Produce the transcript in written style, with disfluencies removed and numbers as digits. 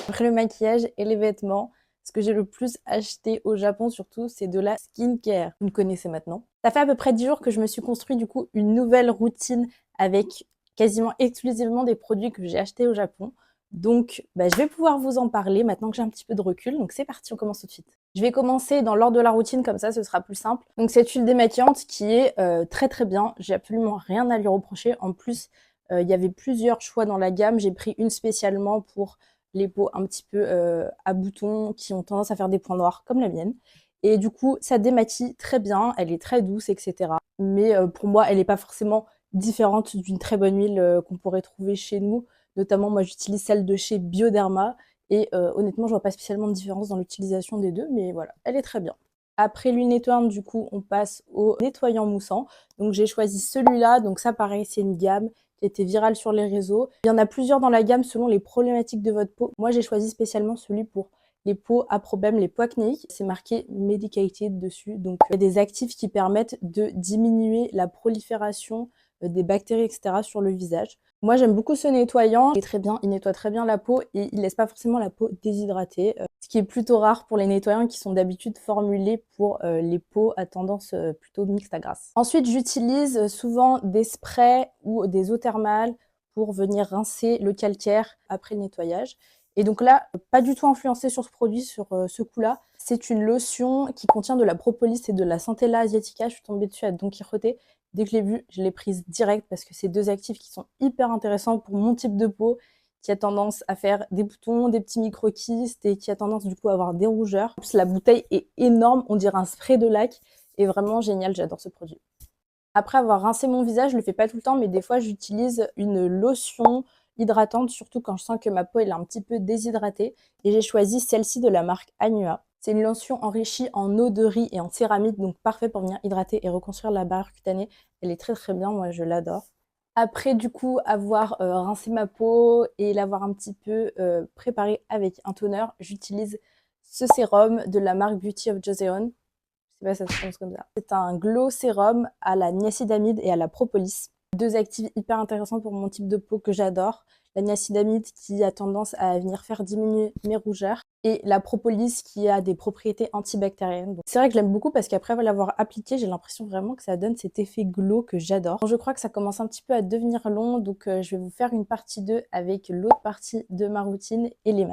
Après le maquillage et les vêtements, ce que j'ai le plus acheté au Japon surtout, c'est de la skincare. Vous me connaissez maintenant. Ça fait à peu près 10 jours que je me suis construit du coup une nouvelle routine avec quasiment exclusivement des produits que j'ai achetés au Japon. Donc, je vais pouvoir vous en parler maintenant que j'ai un petit peu de recul. Donc, c'est parti, on commence tout de suite. Je vais commencer dans l'ordre de la routine, comme ça, ce sera plus simple. Donc, cette huile démaquillante qui est très très bien. J'ai absolument rien à lui reprocher. En plus, il y avait plusieurs choix dans la gamme. J'ai pris une spécialement pour les peaux un petit peu à boutons qui ont tendance à faire des points noirs, comme la mienne. Et du coup, ça démaquille très bien. Elle est très douce, etc. Mais pour moi, elle n'est pas forcément différente d'une très bonne huile qu'on pourrait trouver chez nous. Notamment, moi, j'utilise celle de chez Bioderma. Et honnêtement, je vois pas spécialement de différence dans l'utilisation des deux, mais voilà, elle est très bien. Après l'huile nettoyante, du coup, on passe au nettoyant moussant. Donc j'ai choisi celui-là. Donc ça, pareil, c'est une gamme qui était virale sur les réseaux. Il y en a plusieurs dans la gamme selon les problématiques de votre peau. Moi, j'ai choisi spécialement celui pour les peaux à problème, les peaux acnéiques. C'est marqué Medicated dessus. Donc il y a des actifs qui permettent de diminuer la prolifération des bactéries, etc. sur le visage. Moi, j'aime beaucoup ce nettoyant. Il est très bien, il nettoie très bien la peau et il laisse pas forcément la peau déshydratée. Ce qui est plutôt rare pour les nettoyants qui sont d'habitude formulés pour les peaux à tendance plutôt mixte à grasse. Ensuite, j'utilise souvent des sprays ou des eaux thermales pour venir rincer le calcaire après le nettoyage. Et donc là, pas du tout influencé sur ce produit, sur ce coup-là. C'est une lotion qui contient de la propolis et de la Centella asiatica. Je suis tombée dessus à Don Quijote. Dès que je l'ai vue, je l'ai prise direct parce que c'est deux actifs qui sont hyper intéressants pour mon type de peau qui a tendance à faire des boutons, des petits micro-kystes et qui a tendance du coup à avoir des rougeurs. En plus, la bouteille est énorme, on dirait un spray de lac et vraiment génial, j'adore ce produit. Après avoir rincé mon visage, je le fais pas tout le temps, mais des fois j'utilise une lotion hydratante, surtout quand je sens que ma peau elle est un petit peu déshydratée. Et j'ai choisi celle-ci de la marque Anua. C'est une lotion enrichie en eau de riz et en céramide, donc parfait pour venir hydrater et reconstruire la barrière cutanée. Elle est très très bien, moi je l'adore. Après du coup avoir rincé ma peau et l'avoir un petit peu préparée avec un toner, j'utilise ce sérum de la marque Beauty of Joseon. Je sais pas si ça se prononce comme ça. C'est un glow sérum à la niacinamide et à la propolis. Deux actifs hyper intéressants pour mon type de peau que j'adore. La niacinamide qui a tendance à venir faire diminuer mes rougeurs et la propolis qui a des propriétés antibactériennes. C'est vrai que je l'aime beaucoup parce qu'après l'avoir appliqué, j'ai l'impression vraiment que ça donne cet effet glow que j'adore. Je crois que ça commence un petit peu à devenir long, donc je vais vous faire une partie 2 avec l'autre partie de ma routine et les mat.